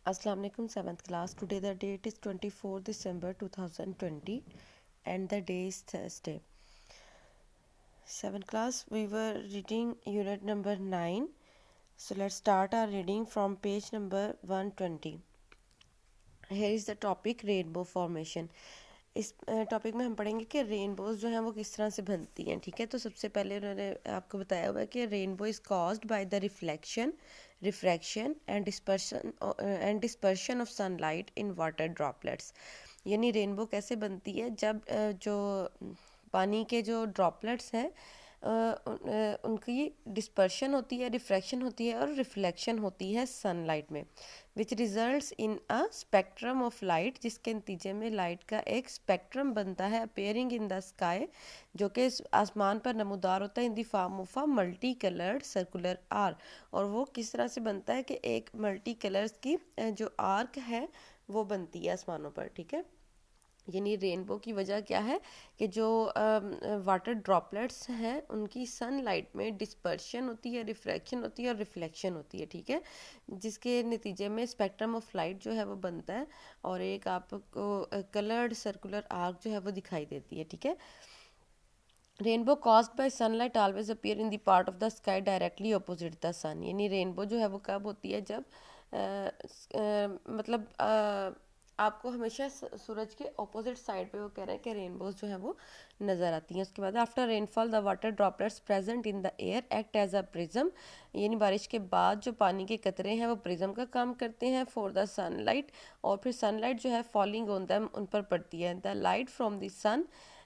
Assalamu alaikum, 7th class. Today the date is 24 December 2020 and the day is Thursday. 7th class, we were reading unit number 9. So let's start our reading from page number 120. Here is the topic rainbow formation. इस topic में हम पढ़ेंगे कि rainbows जो हैं वो किस तरह से बनती हैं। ठीक है, तो सबसे पहले उन्होंने आपको बताया हुआ है कि rainbow is caused by the reflection, refraction and dispersion of sunlight in water droplets. यानी रेनबो कैसे बनती है, जब जो पानी के जो ड्रॉपलेट्स हैं उनकी डिस्पर्शन होती है, रिफ्रैक्शन होती है और रिफ्लेक्शन होती है सनलाइट में, which results in a spectrum of light, जिसके नतीजे में लाइट का एक स्पेक्ट्रम बनता है अपेयरिंग इन द स्काई, जो कि आसमान पर नमूदार होता है in the form of a multi coloured circular arc. और वो किस तरह से बनता है कि एक मल्टी कलर्स की जो आर्क है वो बनती है आसमानों पर। ठीक है, यानी रेनबो की वजह क्या है कि जो वाटर ड्रॉपलेट्स हैं उनकी सनलाइट में डिस्पर्शन होती है, रिफ्रैक्शन होती है और रिफ्लेक्शन होती है। ठीक है, जिसके नतीजे में स्पेक्ट्रम ऑफ लाइट जो है वो बनता है और एक आपको कलर्ड सर्कुलर आर्क जो है वो दिखाई देती है। ठीक है, rainbow caused by sunlight always appear in the part of the sky directly opposite the sun. यानी रेनबो जो है वो कब होती है, जब मतलब आपको हमेशा सूरज के ऑपोजिट साइड पे वो कह रहे हैं कि रेनबोज जो है वो नज़र आती हैं। उसके बाद after rainfall the water droplets present in the air act as a prism. यानी बारिश के बाद जो पानी के कतरे हैं वो प्रिज्म का काम करते हैं फॉर द सनलाइट, और फिर सनलाइट जो है फॉलिंग ऑन दैम उन पर पड़ती है। The light from the sun,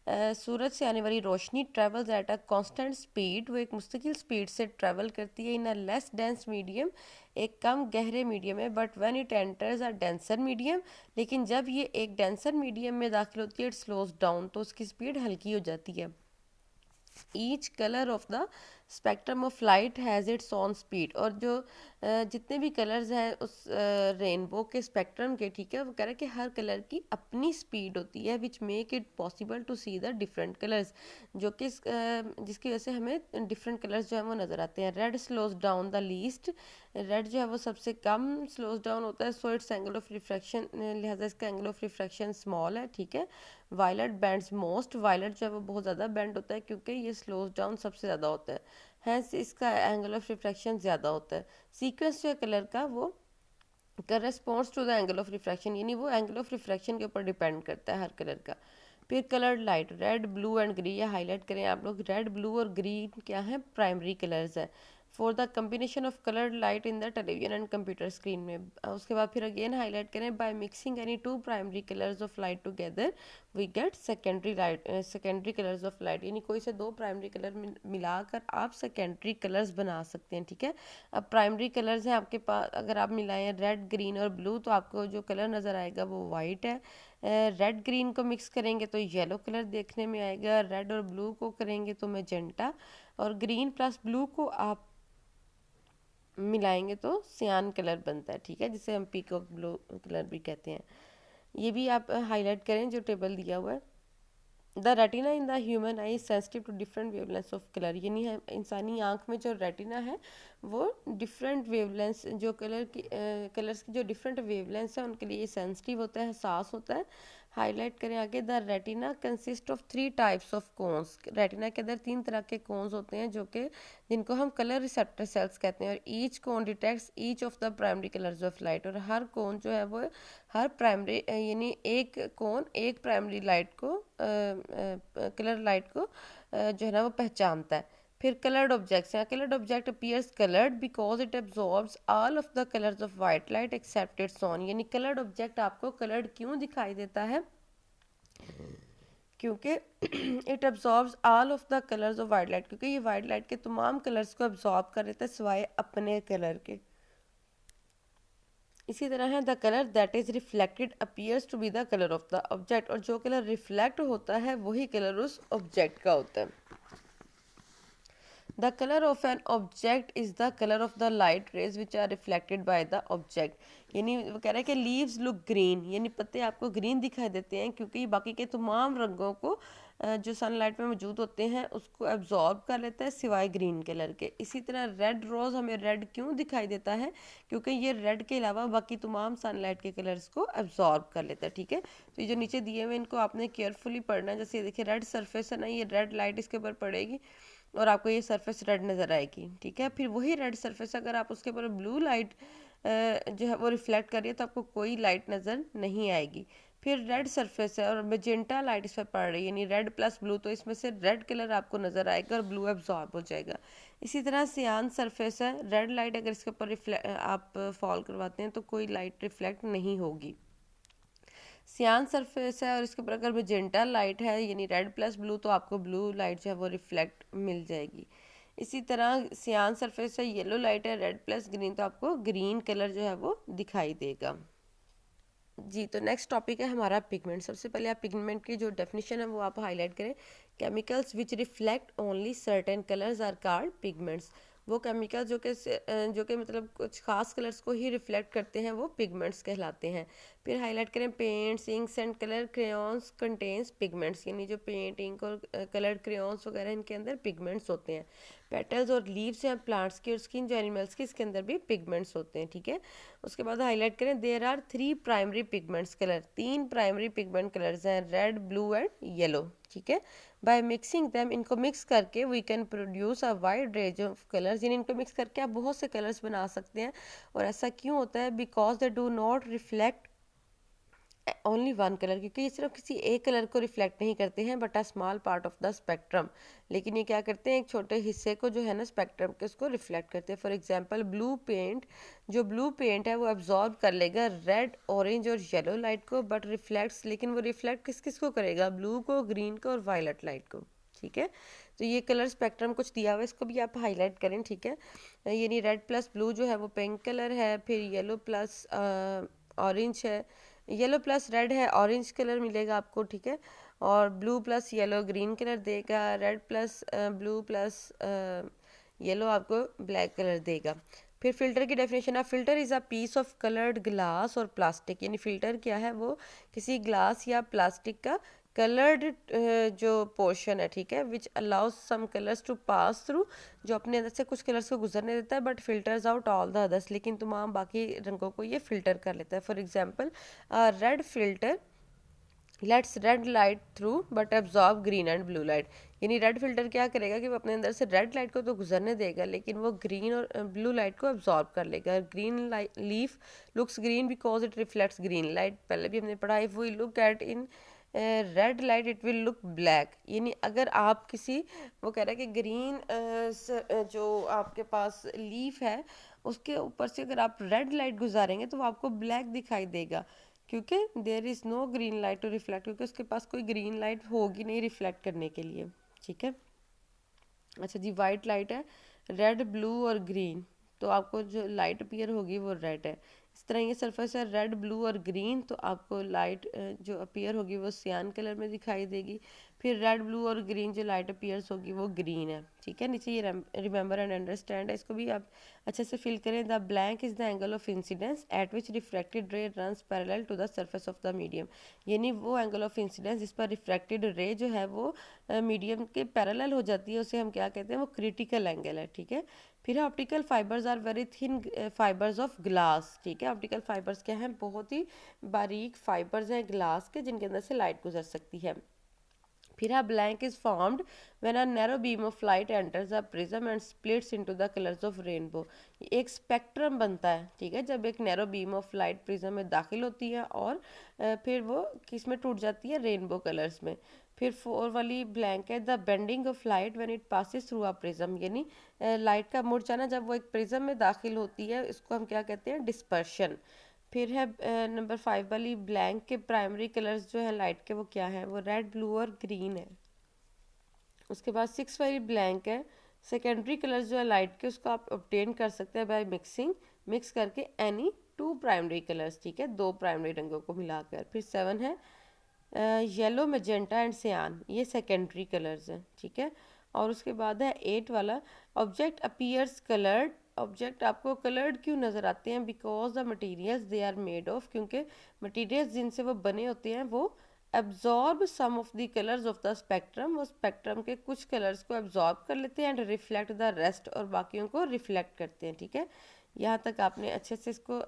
सूरज से आने वाली रोशनी travels at a constant speed, वो एक मुस्तकिल स्पीड से ट्रेवल करती है in a less dense medium, एक कम गहरे मीडियम में। But when it enters a denser medium, लेकिन जब ये एक डेंसर मीडियम में दाखिल होती है इट स्लोज डाउन, तो उसकी स्पीड हल्की हो जाती है। Each colour of the spectrum of light has its on speed. और जो जितने भी कलर्स हैं उस रेनबो के स्पेक्ट्रम के, ठीक है, वो कह रहे हैं कि हर कलर की अपनी स्पीड होती है which make it possible to see the different colours, जो कि जिसकी वजह से हमें डिफरेंट कलर्स जो है वो नज़र आते हैं। Red slows down the least, red जो है वो सबसे कम स्लोज डाउन होता है, so it's angle of refraction, लिहाजा इसका एंगल ऑफ रिफ्रैक्शन स्मॉल है। ठीक है, वायलेट बैंड्स मोस्ट, वायलेट जो है वो बहुत ज़्यादा बैंड होता है क्योंकि ये स्लोज डाउन सबसे ज़्यादा होता है, हैंस इसका एंगल ऑफ रिफ्रैक्शन ज़्यादा होता है। सीक्वेंस जो है कलर का वो corresponds to the angle of refraction, यानी वो एंगल ऑफ रिफ्रैक्शन के ऊपर डिपेंड करता है हर कलर का। फिर coloured light, red blue and green, या हाईलाइट करें आप लोग, रेड ब्लू और ग्रीन क्या है, प्राइमरी कलर्स है for the combination of coloured light in the television and computer screen में। उसके बाद फिर अगेन हाईलाइट करें, by mixing any two primary colours of light together we get secondary light, secondary colours of light, यानी कोई से दो primary colour मिलाकर आप सेकेंडरी कलर्स बना सकते हैं। ठीक है, अब प्राइमरी कलर्स हैं आपके पास, अगर आप मिलाएं रेड ग्रीन और ब्लू तो आपको जो कलर नज़र आएगा वो वाइट है। रेड ग्रीन को मिक्स करेंगे तो येलो कलर देखने में आएगा, रेड और ब्लू को करेंगे तो मैजेंटा, और ग्रीन प्लस ब्लू को आप मिलाएंगे तो सियान कलर बनता है। ठीक है, जिसे हम पीकॉक ब्लू कलर भी कहते हैं। ये भी आप हाईलाइट करें जो टेबल दिया हुआ है। The retina in the human eye sensitive to different wavelength of colour, यानी है इंसानी आँख में जो रेटिना है वो डिफरेंट वेवलेंथ, जो कलर्स की जो डिफरेंट वेवलेंथ्स हैं उनके लिए सेंसिटिव होता है, हसास होता है। हाईलाइट करें आगे, the retina consist of 3 types of cones, retina के अंदर 3 तरह के कोन्स होते हैं जो कि जिनको हम कलर रिसेप्टर सेल्स कहते हैं, और each cone detects each of the primary colours of light, और हर कोन जो है वो हर प्राइमरी यानी एक कोन एक प्राइमरी लाइट को कलर लाइट को जो है ना वो पहचानता है। फिर कलर्ड ऑब्जेक्ट्स हैं, coloured object appears coloured because it absorbs all of the colours of white light except its own, यानी कलर्ड ऑब्जेक्ट आपको कलर्ड क्यों दिखाई देता है, क्योंकि it absorbs all of the colours of white light, क्योंकि ये वाइट लाइट के तमाम कलर्स को एब्जॉर्ब कर लेता है सिवाय अपने कलर के। इसी तरह है the colour that is reflected appears to be the colour of the object, और जो कलर रिफ्लेक्ट होता है वही कलर उस ऑब्जेक्ट का होता है। The colour of an object is the colour of the light rays which are reflected by the object, यानी वो कह रहे हैं कि लीव्स लुक ग्रीन, यानी पत्ते आपको ग्रीन दिखाई देते हैं क्योंकि बाकी के तमाम रंगों को जो सनलाइट में मौजूद होते हैं उसको एब्जॉर्ब कर लेता है सिवाय ग्रीन कलर के। इसी तरह रेड रोज़ हमें रेड क्यों दिखाई देता है, क्योंकि ये रेड के अलावा बाकी तमाम सनलाइट के कलर्स को एब्जॉर्ब कर लेता है, ठीक है। तो ये जो नीचे दिए हुए इनको आपने केयरफुली पढ़ना है। जैसे ये देखिए रेड सरफेस है ना, ये रेड लाइट इसके ऊपर पड़ेगी और आपको ये सरफेस रेड नज़र आएगी, ठीक है। फिर वही रेड सरफेस अगर आप उसके ऊपर ब्लू लाइट जो है वो रिफ्लेक्ट करिए तो आपको कोई लाइट नज़र नहीं आएगी। फिर रेड सरफेस है और मेजेंटा लाइट इस पर पड़ रही है, यानी रेड प्लस ब्लू, तो इसमें से रेड कलर आपको नज़र आएगा और ब्लू एब्जॉर्ब हो जाएगा। इसी तरह सियान सरफेस है, रेड लाइट अगर इसके ऊपर आप फॉल करवाते हैं तो कोई लाइट रिफ्लेक्ट नहीं होगी। सियान सरफेस है और इसके ऊपर अगर मेजेंटा लाइट है यानी रेड प्लस ब्लू, तो आपको ब्लू लाइट जो है वो रिफ्लेक्ट मिल जाएगी। इसी तरह सियान सरफेस है, येलो लाइट है, रेड प्लस ग्रीन, तो आपको ग्रीन कलर जो है वो दिखाई देगा। जी, तो नेक्स्ट टॉपिक है हमारा पिगमेंट। सबसे पहले आप पिगमेंट की जो डेफिनेशन है वो आप हाईलाइट करें। Chemicals which reflect only certain colours are called pigments. वो केमिकल जो कि मतलब कुछ खास कलर्स को ही रिफ्लेक्ट करते हैं वो पिगमेंट्स कहलाते हैं। फिर हाईलाइट करें paints, inks and colour crayons contains pigments, यानी जो पेंट, इंक और कलर क्रेयॉन्स वगैरह इनके अंदर पिगमेंट्स होते हैं। पेटल्स और लीव्स हैं प्लांट्स की और स्किन जो एनिमल्स की, इसके अंदर भी पिगमेंट्स होते हैं, ठीक है। उसके बाद हाईलाइट करें there are 3 primary pigments colour. 3 primary pigment colours हैं, रेड, ब्लू एंड येलो, ठीक है। बाय मिक्सिंग दैम, इनको मिक्स करके we can produce a wide range of colours, यानी इनको मिक्स करके आप बहुत से कलर्स बना सकते हैं। और ऐसा क्यों होता है, because they do not reflect only one colour, क्योंकि ये सिर्फ किसी एक कलर को रिफ्लेक्ट नहीं करते हैं but a small part of the spectrum, लेकिन ये क्या करते हैं एक छोटे हिस्से को जो है ना स्पेक्ट्रम के, उसको रिफ्लेक्ट करते हैं। फॉर एग्जांपल ब्लू पेंट, जो ब्लू पेंट है वो एब्जॉर्ब कर लेगा रेड, ऑरेंज और येलो लाइट को, बट रिफ्लेक्ट्स, लेकिन वो रिफ्लेक्ट किस किस को करेगा, ब्लू को, ग्रीन को और वायलेट लाइट को, ठीक है। तो ये कलर स्पेक्ट्रम कुछ दिया हुआ है, इसको भी आप हाईलाइट करें, ठीक है। यानी रेड प्लस ब्लू जो है वो पिंक कलर है, फिर येलो प्लस ऑरेंज है, येलो प्लस रेड है, ऑरेंज कलर मिलेगा आपको, ठीक है। और blue plus yellow green colour देगा, red plus blue plus yellow आपको ब्लैक कलर देगा। फिर फिल्टर की डेफिनेशन है, filter is a piece of coloured glass और प्लास्टिक, यानी फिल्टर क्या है, वो किसी ग्लास या प्लास्टिक का कलर्ड जो पोर्शन है, ठीक है, which allows some colours to pass through, जो अपने अंदर से कुछ कलर्स को गुजरने देता है, but filters out all the others, लेकिन तमाम बाकी रंगों को ये फिल्टर कर लेता है। For example red filter let's red light through but absorb green and blue light, यानी रेड फिल्टर क्या करेगा कि वो अपने अंदर से रेड लाइट को तो गुजरने देगा लेकिन वो ग्रीन और ब्लू लाइट को एब्जॉर्ब कर लेगा। Green leaf looks green because it reflects green light, पहले भी हमने पढ़ा। If we look at in red light it will look black, यानी अगर आप किसी, वो कह रहा है कि ग्रीन जो आपके पास लीफ है उसके ऊपर से अगर आप रेड लाइट गुजारेंगे तो वो आपको ब्लैक दिखाई देगा, क्योंकि there is no green light to reflect, क्योंकि उसके पास कोई ग्रीन लाइट होगी नहीं रिफ्लेक्ट करने के लिए, ठीक है। अच्छा जी, वाइट लाइट है, रेड, ब्लू और ग्रीन, तो आपको जो लाइट अपीयर होगी वो रेड है। इस तरह ये सरफेस है रेड, ब्लू और ग्रीन, तो आपको लाइट जो अपीयर होगी वो सियान कलर में दिखाई देगी। फिर रेड, ब्लू और ग्रीन जो लाइट अपीयर्स होगी वो ग्रीन है, ठीक है। नीचे ये रिमेंबर एंड अंडरस्टैंड है, इसको भी आप अच्छे से फिल करें। The blank is the angle of incidence at which refracted ray runs parallel to the surface of the medium, यानी वो एंगल ऑफ इंसिडेंस जिस पर रिफ्रैक्टेड रे जो है वो मीडियम के पैरेलल हो जाती है, उसे हम क्या कहते हैं, वो क्रिटिकल एंगल है, ठीक है। फिर optical fibres are very thin fibres of glass, ठीक है। ऑप्टिकल फाइबर्स क्या हैं, बहुत ही बारीक फाइबर्स हैं ग्लास के जिनके अंदर से लाइट गुजर सकती है। फिर a blank is formed when a narrow beam of light enters a prism and splits into the colors of rainbow, एक स्पेक्ट्रम बनता है, ठीक है, जब एक narrow beam of light prism में दाखिल होती है और फिर वो किस में टूट जाती है, रेनबो कलर्स में। फिर 4 वाली ब्लैंक है, the bending of light when it passes through a prism, यानी लाइट का मुड़ जाना जब वो एक प्रिज्म में दाखिल होती है, इसको हम क्या कहते हैं, डिस्पर्शन। फिर है नंबर 5 वाली ब्लैंक के प्राइमरी कलर्स जो है लाइट के वो क्या है, वो रेड, ब्लू और ग्रीन है। उसके बाद 6 वाली ब्लैंक है, सेकेंडरी कलर्स जो है लाइट के उसको आप ऑब्टेन कर सकते हैं बाय मिक्सिंग, मिक्स करके एनी 2 प्राइमरी कलर्स, ठीक है, 2 प्राइमरी रंगों को मिलाकर। फिर 7 है येलो, मैजेंटा एंड सियान, ये सेकेंडरी कलर्स हैं, ठीक है। और उसके बाद है 8 वाला, ऑब्जेक्ट अपीयर्स कलर्ड, ऑब्जेक्ट आपको कलर्ड क्यों नज़र आते हैं, because the materials they are made of, क्योंकि मटीरियल्स जिनसे वो बने होते हैं वो absorb some of the colours of the spectrum, वो स्पेक्ट्रम के कुछ कलर्स को एब्जॉर्ब कर लेते हैं, एंड रिफ्लेक्ट द रेस्ट, और बाकियों को रिफ्लेक्ट करते हैं, ठीक है। यहाँ तक आपने अच्छे से इसको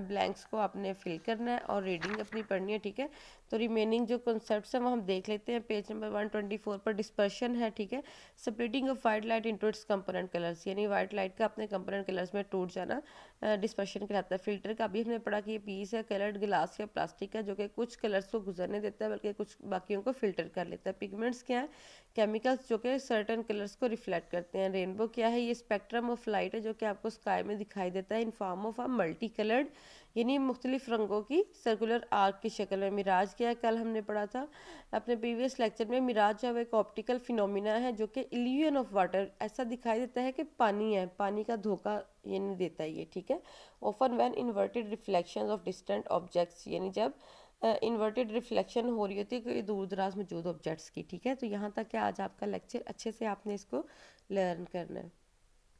ब्लैंक्स को आपने फिल करना है और रीडिंग अपनी पढ़नी है, ठीक है। तो रिमेनिंग जो कॉन्सेप्ट्स हैं वो हम देख लेते हैं। पेज नंबर 124 पर डिस्पर्शन है, ठीक है। Splitting of white light into its component colours, यानी वाइट लाइट का अपने कंपोनेंट कलर्स में टूट जाना डिस्पर्शन कहलाता है। फिल्टर का भी हमने पढ़ा कि ये पीस है कलर्ड गिलास या प्लास्टिक का, जो कि कुछ कलर्स को गुजरने देता है बल्कि कुछ बाकियों को फिल्टर कर लेता है। पिगमेंट्स क्या है? केमिकल्स जो कि सर्टन कलर्स को रिफ्लेक्ट करते हैं। रेनबो क्या है? ये स्पेक्ट्रम ऑफ लाइट है जो कि आपको स्काई में दिखाई देता है in form of a multi coloured, यानी मुख्तलिफ रंगों की सर्कुलर आर्क की शक्ल में। मिराज क्या है? कल हमने पढ़ा था अपने प्रीवियस लेक्चर में। मिराज जो है एक ऑप्टिकल फिनोमिना है जो कि इल्यूजन ऑफ वाटर, ऐसा दिखाई देता है कि पानी है, पानी का धोखा ये नहीं देता ये, ठीक है। Often when inverted reflections of distant objects, यानी जब इन्वर्टेड रिफ्लेक्शन हो रही होती है कोई दूर दराज मौजूद ऑब्जेक्ट्स की, ठीक है। तो यहाँ तक क्या आज आपका लेक्चर, अच्छे से आपने इसको लर्न करना है।